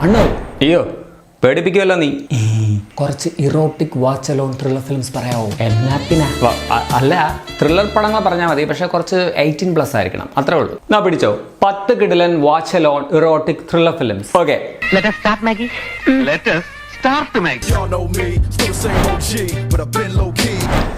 അണ്ണോ അയ്യോ പേടിപ്പിക്കുമല്ലോ നീ. കുറച്ച് erotic watch alone thriller films പറയാവോ? എന്നാ പിന്നെ അല്ല, ത്രില്ലർ പടങ്ങൾ പറഞ്ഞാൽ മതി, പക്ഷെ കുറച്ച് 18+ ആയിരിക്കണം, അത്രേ ഉള്ളൂ. എന്നാ പിടിച്ചോ, 10 കിടിലൻ watch alone erotic thriller films. Okay,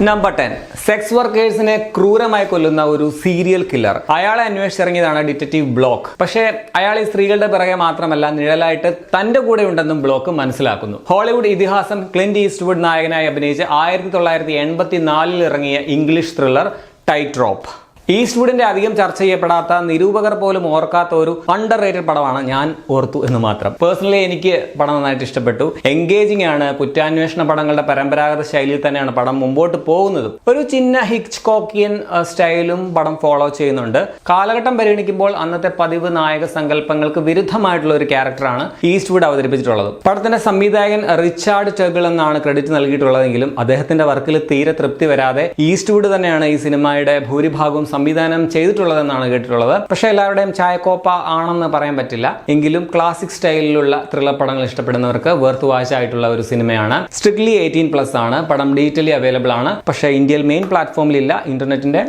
number 10. Sex വർക്കേഴ്സിനെ ക്രൂരമായി കൊല്ലുന്ന ഒരു സീരിയൽ കില്ലർ. അയാളെ അന്വേഷിച്ചിറങ്ങിയതാണ് ഡിറ്റക്റ്റീവ് ബ്ലോക്ക്. പക്ഷേ അയാൾ ഈ സ്ത്രീകളുടെ പിറകെ മാത്രമല്ല, നിഴലായിട്ട് തന്റെ കൂടെ ഉണ്ടെന്നും ബ്ലോക്ക് മനസ്സിലാക്കുന്നു. ഹോളിവുഡ് ഇതിഹാസം ക്ലിന്റ് ഈസ്റ്റ്വുഡ് നായകനായി അഭിനയിച്ച് 1984 ഇറങ്ങിയ ഇംഗ്ലീഷ് ത്രില്ലർ ടൈറ്റ് റോപ്പ്. ഈസ്റ്റ്വുഡിന്റെ അധികം ചർച്ച ചെയ്യപ്പെടാത്ത, നിരൂപകർ പോലും ഓർക്കാത്ത ഒരു അണ്ടർ റേറ്റഡ് പടമാണ്. ഞാൻ ഓർത്തു എന്ന് മാത്രം. പേഴ്സണലി എനിക്ക് പടം നന്നായിട്ട് ഇഷ്ടപ്പെട്ടു. എൻഗേജിംഗ് ആണ്. കുറ്റാന്വേഷണ പടങ്ങളുടെ പരമ്പരാഗത ശൈലിയിൽ തന്നെയാണ് പടം മുമ്പോട്ട് പോകുന്നത്. ഒരു ചിന്ന ഹിച്ച്കോക്കിയൻ സ്റ്റൈലും പടം ഫോളോ ചെയ്യുന്നുണ്ട്. കാലഘട്ടം പരിഗണിക്കുമ്പോൾ അന്നത്തെ പതിവ് നായക സങ്കല്പങ്ങൾക്ക് വിരുദ്ധമായിട്ടുള്ള ഒരു ക്യാരക്ടറാണ് ഈസ്റ്റ്വുഡ് അവതരിപ്പിച്ചിട്ടുള്ളത്. പടത്തിന്റെ സംവിധായകൻ റിച്ചാർഡ് ടെഗിൾ എന്നാണ് ക്രെഡിറ്റ് നൽകിയിട്ടുള്ളതെങ്കിലും അദ്ദേഹത്തിന്റെ വർക്കിൽ തീരെ തൃപ്തി വരാതെ ഈസ്റ്റ്വുഡ് തന്നെയാണ് ഈ സിനിമയുടെ ഭൂരിഭാഗവും സംവിധാനം ചെയ്തിട്ടുള്ളതെന്നാണ് കേട്ടിട്ടുള്ളത്. പക്ഷേ എല്ലാവരുടെയും ചായക്കോപ്പ ആണെന്ന് പറയാൻ പറ്റില്ല. എങ്കിലും ക്ലാസിക് സ്റ്റൈലിലുള്ള ത്രില്ലർ പടങ്ങൾ ഇഷ്ടപ്പെടുന്നവർക്ക് വർത്ത് വാച്ച് ആയിട്ടുള്ള ഒരു സിനിമയാണ്. സ്ട്രിക്ട്ലി 18+ ആണ്. പടം ഡിജിറ്റലി അവൈലബിൾ ആണ്. പക്ഷേ ഇന്ത്യയിൽ മെയിൻ പ്ലാറ്റ്ഫോമിലില്ല. ഇന്റർനെറ്റിന്റെ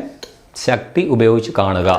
ശക്തി ഉപയോഗിച്ച് കാണുക.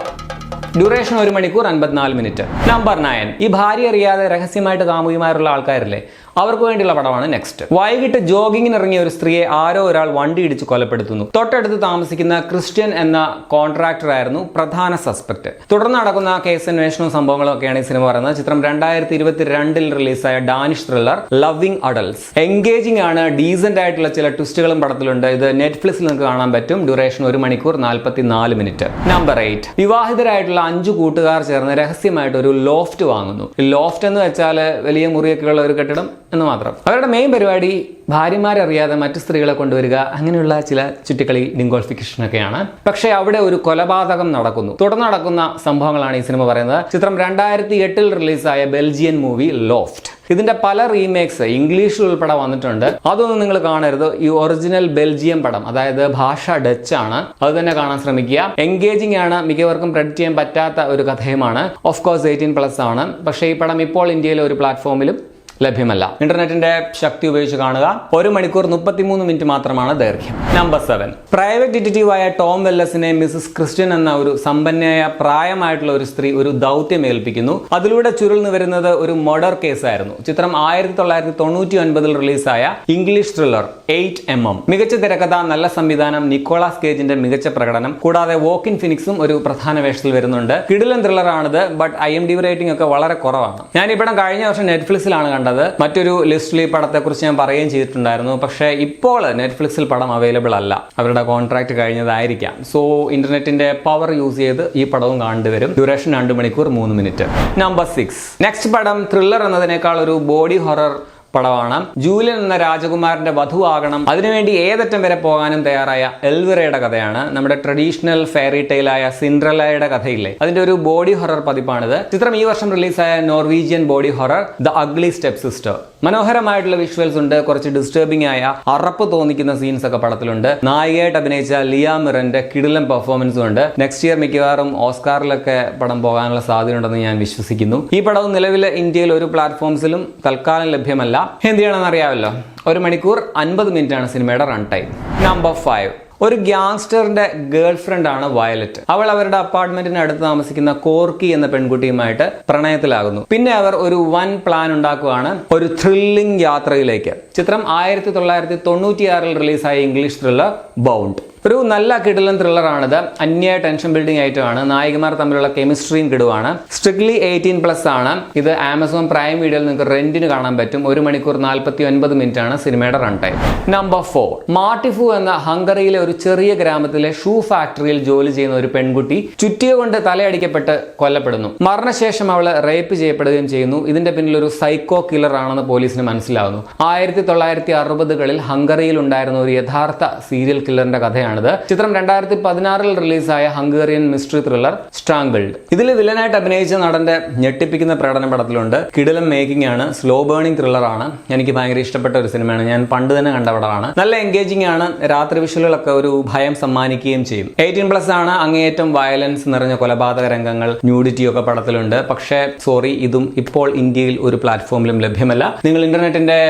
ഡ്യൂറേഷൻ 1 മണിക്കൂർ 54 മിനിറ്റ്. നമ്പർ 9. ഈ ഭാര്യ അറിയാതെ രഹസ്യമായിട്ട് കാമുകിമാരുള്ള ആൾക്കാരില്ലേ, അവർക്ക് വേണ്ടിയുള്ള പടമാണ് നെക്സ്റ്റ്. വൈകിട്ട് ജോഗിങ്ങിന് ഇറങ്ങിയ ഒരു സ്ത്രീയെ ആരോ ഒരാൾ വണ്ടി ഇടിച്ച് കൊലപ്പെടുത്തുന്നു. തൊട്ടടുത്ത് താമസിക്കുന്ന ക്രിസ്ത്യൻ എന്ന കോൺട്രാക്ടർ ആയിരുന്നു പ്രധാന സസ്പെക്ട്. തുടർന്ന് നടക്കുന്ന കേസ് അന്വേഷണവും സംഭവങ്ങളും ഒക്കെയാണ് ഈ സിനിമ പറയുന്നത്. ചിത്രം 2022 റിലീസായ Danish thriller loving adults. Engaging ആണ്. ഡീസന്റ് ആയിട്ടുള്ള ചില ട്വിസ്റ്റുകളും പടത്തിലുണ്ട്. ഇത് നെറ്റ്ഫ്ലിക്സിൽ നിങ്ങൾക്ക് കാണാൻ പറ്റും. ഡ്യൂറേഷൻ 1 മണിക്കൂർ 44 മിനിറ്റ്. നമ്പർ 8. വിവാഹിതരായിട്ടുള്ള 5 കൂട്ടുകാർ ചേർന്ന് രഹസ്യമായിട്ട് ഒരു ലോഫ്റ്റ് വാങ്ങുന്നു. ലോഫ്റ്റ് എന്ന് വെച്ചാൽ വലിയ മുറിയൊക്കെയുള്ള ഒരു കെട്ടിടം എന്ന് മാത്രം. അവരുടെ മെയിൻ പരിപാടി ഭാര്യമാരറിയാതെ മറ്റു സ്ത്രീകളെ കൊണ്ടുവരിക, അങ്ങനെയുള്ള ചില ചുറ്റിക്കളി ഡിംഗോൾഫിക്കേഷൻ ഒക്കെയാണ്. പക്ഷേ അവിടെ ഒരു കൊലപാതകം നടക്കുന്നു. തുടർന്ന് നടക്കുന്ന സംഭവങ്ങളാണ് ഈ സിനിമ പറയുന്നത്. ചിത്രം 2008 റിലീസായ ബെൽജിയൻ മൂവി ലോഫ്റ്റ്. ഇതിന്റെ പല റീമേക്സ് ഇംഗ്ലീഷിൽ ഉൾപ്പെടെ വന്നിട്ടുണ്ട്. അതൊന്നും നിങ്ങൾ കാണരുത്. ഈ ഒറിജിനൽ ബെൽജിയം പടം, അതായത് ഭാഷ ഡച്ച് ആണ്, അത് തന്നെ കാണാൻ ശ്രമിക്കുക. എൻഗേജിംഗ് ആണ്. മിക്കവർക്കും പ്രെഡിക്റ്റ് ചെയ്യാൻ പറ്റാത്ത ഒരു കഥയുമാണ്. ഓഫ് കോഴ്സ് 18+ ആണ്. പക്ഷേ ഈ പടം ഇപ്പോൾ ഇന്ത്യയിലെ ഒരു പ്ലാറ്റ്ഫോമിലും ലഭ്യമല്ല. ഇന്റർനെറ്റിന്റെ ശക്തി ഉപയോഗിച്ച് കാണുക. 1 മണിക്കൂർ 33 മിനിറ്റ് മാത്രമാണ് ദൈർഘ്യം. നമ്പർ 7. പ്രൈവറ്റ് ഡിറ്റക്റ്റീവായ ടോം വെല്ലസിനെ മിസസ് ക്രിസ്ത്യൻ എന്ന ഒരു സമ്പന്നയായ പ്രായമായിട്ടുള്ള ഒരു സ്ത്രീ ഒരു ദൗത്യം ഏൽപ്പിക്കുന്നു. അതിലൂടെ ചുരുൾന്നു വരുന്നത് ഒരു മർഡർ കേസായിരുന്നു. ചിത്രം 1999 റിലീസായ ഇംഗ്ലീഷ് ത്രില്ലർ 8mm. മികച്ച തിരക്കഥ, നല്ല സംവിധാനം, നിക്കോളാസ് കേജിന്റെ മികച്ച പ്രകടനം, കൂടാതെ വോക്കിൻ ഫിനിക്സും ഒരു പ്രധാന വേഷത്തിൽ വരുന്നുണ്ട്. കിടിലൻ ത്രില്ലറാണിത്. ബട്ട് IMDb റേറ്റിംഗ് ഒക്കെ വളരെ കുറവാണ്. ഞാൻ ഈ പടം കഴിഞ്ഞ വർഷം നെറ്റ്ഫ്ലിക്സിലാണ് കണ്ടത്. മറ്റൊരു ലിസ്റ്റിൽ ഈ പടത്തെക്കുറിച്ച് ഞാൻ പറയുകയും ചെയ്തിട്ടുണ്ടായിരുന്നു. പക്ഷേ ഇപ്പോൾ നെറ്റ്ഫ്ലിക്സിൽ പടം അവൈലബിൾ അല്ല. അവരുടെ കോൺട്രാക്ട് കഴിഞ്ഞതായിരിക്കാം. സോ ഇന്റർനെറ്റിന്റെ പവർ യൂസ് ചെയ്ത് ഈ പടവും കാണേണ്ടി വരും. ഡ്യൂറേഷൻ 2 മണിക്കൂർ 3 മിനിറ്റ്. നമ്പർ 6. നെക്സ്റ്റ് പടം ത്രില്ലർ എന്നതിനേക്കാൾ ഒരു ബോഡി ഹൊറർ പടമാണ്. ജൂലിയൻ എന്ന രാജകുമാരന്റെ വധുവാകണം, അതിനുവേണ്ടി ഏതറ്റം വരെ പോകാനും തയ്യാറായ എൽവിറയുടെ കഥയാണ്. നമ്മുടെ ട്രഡീഷണൽ ഫെയറി ടെയിലായ സിൻഡ്രലയുടെ കഥയില്ലേ, അതിന്റെ ഒരു ബോഡി ഹൊറർ പതിപ്പാണിത്. ചിത്രം ഈ വർഷം റിലീസായ Norwegian body horror the ugly stepsister. മനോഹരമായിട്ടുള്ള വിഷ്വൽസ് ഉണ്ട്. കുറച്ച് ഡിസ്റ്റർബിംഗ് ആയ അറപ്പ് തോന്നിക്കുന്ന സീൻസ് ഒക്കെ പടത്തിലുണ്ട്. നായികയായിട്ട് അഭിനയിച്ച ലിയ മിറന്റെ കിടിലൻ പെർഫോമൻസും ഉണ്ട്. നെക്സ്റ്റ് ഇയർ മിക്കവാറും ഓസ്കാറിലൊക്കെ പടം പോകാനുള്ള സാധ്യതയുണ്ടെന്ന് ഞാൻ വിശ്വസിക്കുന്നു. ഈ പടവും നിലവിൽ ഇന്ത്യയിൽ ഒരു പ്ലാറ്റ്ഫോംസിലും തൽക്കാലം ലഭ്യമല്ല. എന്ത് ചെയ്യണമെന്ന് അറിയാമല്ലോ. 1 മണിക്കൂർ 50 മിനിറ്റ് ആണ് സിനിമയുടെ റൺ ടൈം. നമ്പർ 5. ഒരു ഗ്യാങ്സ്റ്ററിന്റെ ഗേൾ ഫ്രണ്ട് ആണ് വയലറ്റ്. അവൾ അവരുടെ അപ്പാർട്ട്മെന്റിന് അടുത്ത് താമസിക്കുന്ന കോർക്കി എന്ന പെൺകുട്ടിയുമായിട്ട് പ്രണയത്തിലാകുന്നു. പിന്നെ അവർ ഒരു വൻ പ്ലാൻ ഉണ്ടാക്കുകയാണ്, ഒരു ത്രില്ലിംഗ് യാത്രയിലേക്ക്. ചിത്രം 1996 റിലീസായ ഇംഗ്ലീഷ് ത്രില്ലർ ബൗണ്ട്. ഒരു നല്ല കിടിലൻ ത്രില്ലറാണിത്. അന്യായ ടെൻഷൻ ബിൽഡിംഗ് ആയിട്ടാണ്. നായികമാർ തമ്മിലുള്ള കെമിസ്ട്രിയും കിടുവാണ്. സ്ട്രിക്ട്ലി 18+ ആണ്. ഇത് ആമസോൺ പ്രൈം വീഡിയോയിൽ നിങ്ങൾക്ക് റെന്റിന് കാണാൻ പറ്റും. 1 മണിക്കൂർ 49 മിനിറ്റ് ആണ് സിനിമയുടെ റൺ ടൈം. നമ്പർ 4. മാർട്ടിഫു എന്ന ഹംഗറിയിലെ ഒരു ചെറിയ ഗ്രാമത്തിലെ ഷൂ ഫാക്ടറിയിൽ ജോലി ചെയ്യുന്ന ഒരു പെൺകുട്ടി ചുറ്റിക കൊണ്ട് തലയടിക്കപ്പെട്ട് കൊല്ലപ്പെടുന്നു. മരണശേഷം അവള് റേപ്പ് ചെയ്യപ്പെടുകയും ചെയ്യുന്നു. ഇതിന്റെ പിന്നിൽ ഒരു സൈക്കോ കില്ലർ ആണെന്ന് പോലീസിന് മനസ്സിലാവുന്നു. 1960കളിൽ ഹംഗറിയിൽ ഉണ്ടായിരുന്ന ഒരു യഥാർത്ഥ സീരിയൽ കില്ലറിന്റെ കഥയാണ് തന്നെയാണിത്. ചിത്രം 2016 റിലീസായ ഹംഗേറിയൻ മിസ്റ്ററി ത്രില്ലർ സ്ട്രാങ്കിൾഡ്. ഇതിൽ വില്ലനായിട്ട് അഭിനയിച്ച നടന്റെ ഞെട്ടിപ്പിക്കുന്ന പ്രകടന പടത്തിലുണ്ട്. കിടിലം മേക്കിംഗ് ആണ്, സ്ലോ ബേണിംഗ് ത്രില്ലർ ആണ്. എനിക്ക് ഭയങ്കര ഇഷ്ടപ്പെട്ട ഒരു സിനിമയാണ്. ഞാൻ പണ്ട് തന്നെ കണ്ട പടമാണ്. നല്ല എൻഗേജിംഗ് ആണ്. രാത്രി വിഷ്വലുകളൊക്കെ ഒരു ഭയം സമ്മാനിക്കുകയും ചെയ്യും. 18+ ആണ്. അങ്ങേയറ്റം വയലൻസ് നിറഞ്ഞ കൊലപാതക രംഗങ്ങൾ, ന്യൂഡിറ്റി ഒക്കെ പടത്തിലുണ്ട്. പക്ഷേ സോറി, ഇതും ഇപ്പോൾ ഇന്ത്യയിൽ ഒരു പ്ലാറ്റ്ഫോമിലും ലഭ്യമല്ല. നിങ്ങൾ ഇന്റർനെറ്റിന്റെ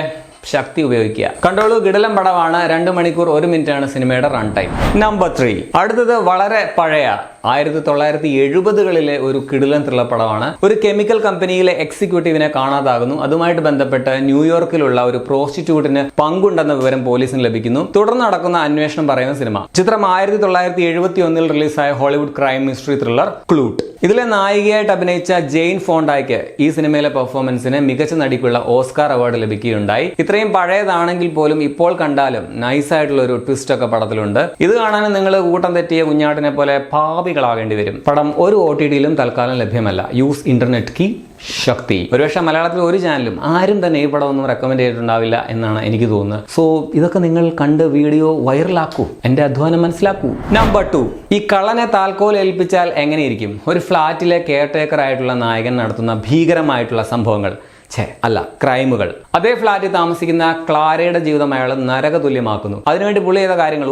ശക്തി ഉപയോഗിക്കുക. കണ്ടോളൂ, കിടിലം പടമാണ്. 2 മണിക്കൂർ 1 മിനിറ്റാണ് സിനിമയുടെ റൺ ടൈം. നമ്പർ 3. അടുത്തത് വളരെ പഴയ 1970കളിലെ ഒരു കിടിലൻ ത്രില്ലർ പടമാണ്. ഒരു കെമിക്കൽ കമ്പനിയിലെ എക്സിക്യൂട്ടീവിനെ കാണാതാകുന്നു. അതുമായിട്ട് ബന്ധപ്പെട്ട് ന്യൂയോർക്കിലുള്ള ഒരു പ്രോസ്റ്റിറ്റ്യൂട്ടിന് പങ്കുണ്ടെന്ന വിവരം പോലീസിന് ലഭിക്കുന്നു. തുടർന്ന് നടക്കുന്ന അന്വേഷണം പറയുന്ന സിനിമ. ചിത്രം 1971 റിലീസായ ഹോളിവുഡ് ക്രൈം മിസ്റ്ററി ത്രില്ലർ ക്ലൂട്ട്. ഇതിലെ നായികയായിട്ട് അഭിനയിച്ച ജെയിൻ ഫോണ്ടായ്ക്ക് ഈ സിനിമയിലെ പെർഫോമൻസിന് മികച്ച നടിക്കുള്ള ഓസ്കാർ അവാർഡ് ലഭിക്കുകയുണ്ടായി. ഇത്രയും പഴയതാണെങ്കിൽ പോലും ഇപ്പോൾ കണ്ടാലും നൈസായിട്ടുള്ള ഒരു ട്വിസ്റ്റ് ഒക്കെ പടത്തിലുണ്ട്. ഇത് കാണാനും നിങ്ങൾ കൂട്ടം തെറ്റിയ കുഞ്ഞാട്ടിനെ പോലെ ഭാവികളാകേണ്ടി വരും. പടം ഒരു OTTയിലും തൽക്കാലം ലഭ്യമല്ല. യൂസ് ഇന്റർനെറ്റ് കീ ശക്തി. ഒരുപക്ഷെ മലയാളത്തിൽ ഒരു ചാനലും ആരും തന്നെ ഈ പടം ഒന്നും റെക്കമെൻഡ് ചെയ്തിട്ടുണ്ടാവില്ല എന്നാണ് എനിക്ക് തോന്നുന്നത്. സോ ഇതൊക്കെ നിങ്ങൾ കണ്ട് വീഡിയോ വൈറലാക്കൂ, എന്റെ അധ്വാനം മനസ്സിലാക്കൂ. നമ്പർ 2. ഈ കള്ളനെ താൽക്കോൽ ഏൽപ്പിച്ചാൽ എങ്ങനെയിരിക്കും? ഒരു ഫ്ലാറ്റിലെ കെയർടേക്കർ ആയിട്ടുള്ള നായകൻ നടത്തുന്ന ഭീകരമായിട്ടുള്ള സംഭവങ്ങൾ, ക്രൈമുകൾ. അതേ ഫ്ലാറ്റിൽ താമസിക്കുന്ന ക്ലാരയുടെ ജീവിതം അയാൾ നരകതുല്യമാക്കുന്നു. അതിനുവേണ്ടി പുള്ളി ചെയ്ത കാര്യങ്ങൾ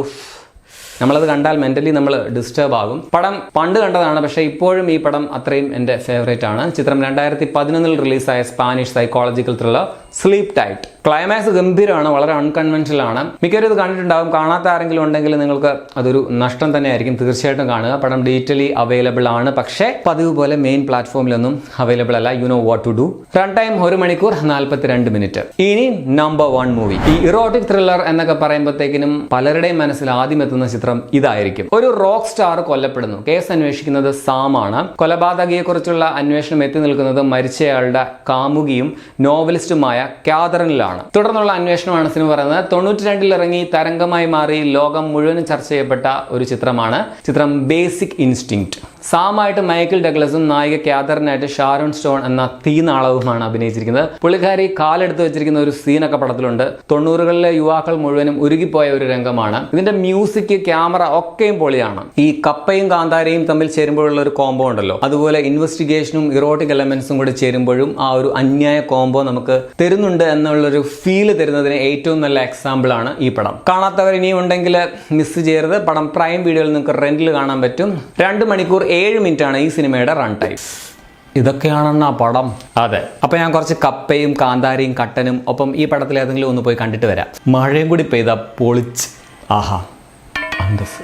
നമ്മളത് കണ്ടാൽ മെന്റലി നമ്മൾ ഡിസ്റ്റർബ് ആകും. പടം പണ്ട് കണ്ടതാണ്, പക്ഷേ ഇപ്പോഴും ഈ പടം അത്രയും എൻ്റെ ഫേവറേറ്റ് ആണ്. ചിത്രം 2011 റിലീസായ Spanish psychological thriller sleep tight. Climax ഗംഭീരമാണ്, വളരെ അൺകൺവെൻഷനൽ ആണ്. മിക്കവരും ഇത് കണ്ടിട്ടുണ്ടാകും. കാണാത്ത ആരെങ്കിലും ഉണ്ടെങ്കിൽ നിങ്ങൾക്ക് അതൊരു നഷ്ടം തന്നെയായിരിക്കും. തീർച്ചയായിട്ടും കാണുക. പടം ഡിജിറ്റലി അവൈലബിൾ ആണ്, പക്ഷേ പതിവ് പോലെ മെയിൻ പ്ലാറ്റ്ഫോമിലൊന്നും അവൈലബിൾ അല്ല. You know what to do. Run time 1 മണിക്കൂർ 42 മിനിറ്റ്. ഇനി നമ്പർ 1 മൂവി. ഈ ഇറോട്ടിക് ത്രില്ലർ എന്നൊക്കെ പറയുമ്പോഴത്തേക്കിനും പലരുടെയും മനസ്സിൽ ആദ്യം എത്തുന്ന ചിത്രം ഇതായിരിക്കും. ഒരു റോക്ക് സ്റ്റാർ കൊല്ലപ്പെടുന്നു. കേസ് അന്വേഷിക്കുന്നത് സാമാണ്. കൊലപാതകയെ കുറിച്ചുള്ള അന്വേഷണം എത്തി നിൽക്കുന്നത് മരിച്ചയാളുടെ കാമുകിയും നോവലിസ്റ്റുമായ കാതറിനിലാണ്. തുടർന്നുള്ള അന്വേഷണമാണ് സിനിമ പറയുന്നത്. 92 ഇറങ്ങി തരംഗമായി മാറി ലോകം മുഴുവനും ചർച്ച ചെയ്യപ്പെട്ട ഒരു ചിത്രമാണ്. ചിത്രം ബേസിക് ഇൻസ്റ്റിങ്ക്റ്റ്. സാമായിട്ട് മൈക്കിൾ ഡഗ്ലസും നായിക കാതറിനായിട്ട് ഷാരോൺ സ്റ്റോൺ എന്ന തീനാളവുമാണ് അഭിനയിച്ചിരിക്കുന്നത്. പുള്ളിക്കാരി കാലെടുത്ത് വെച്ചിരിക്കുന്ന ഒരു സീനൊക്കെ പടത്തിലുണ്ട്. 90കളിലെ യുവാക്കൾ മുഴുവനും ഉരുകിപ്പോയ ഒരു രംഗമാണ്. ഇതിന്റെ മ്യൂസിക്, ക്യാമറ ഒക്കെയും പൊളിയാണ്. ഈ കപ്പയും കാന്താരയും തമ്മിൽ ചേരുമ്പോഴുള്ള ഒരു കോംബോ ഉണ്ടല്ലോ, അതുപോലെ ഇൻവെസ്റ്റിഗേഷനും ഇറോട്ടിക് എലമെന്റ്സും കൂടെ ചേരുമ്പോഴും ആ ഒരു അന്യായ കോംബോ നമുക്ക് തരുന്നുണ്ട് എന്നുള്ളൊരു ഫീല് തരുന്നതിന് ഏറ്റവും നല്ല എക്സാമ്പിൾ ആണ് ഈ പടം. കാണാത്തവർ ഇനിയും ഉണ്ടെങ്കിൽ മിസ് ചെയ്യരുത്. പടം പ്രൈം വീഡിയോയിൽ നിങ്ങൾക്ക് റെന്റിൽ കാണാൻ പറ്റും. 2 മണിക്കൂർ 7 മിനിറ്റ് ആണ് ഈ സിനിമയുടെ റൺ ടൈം. ഇതൊക്കെയാണെന്ന പടം. അതെ, അപ്പൊ ഞാൻ കുറച്ച് കപ്പയും കാന്താരയും കട്ടനും ഒപ്പം ഈ പടത്തിൽ ഏതെങ്കിലും ഒന്ന് പോയി കണ്ടിട്ട് വരാം. മഴയും കൂടി പെയ്ത പൊളിച്ച്. ആഹാ, അന്തസ്.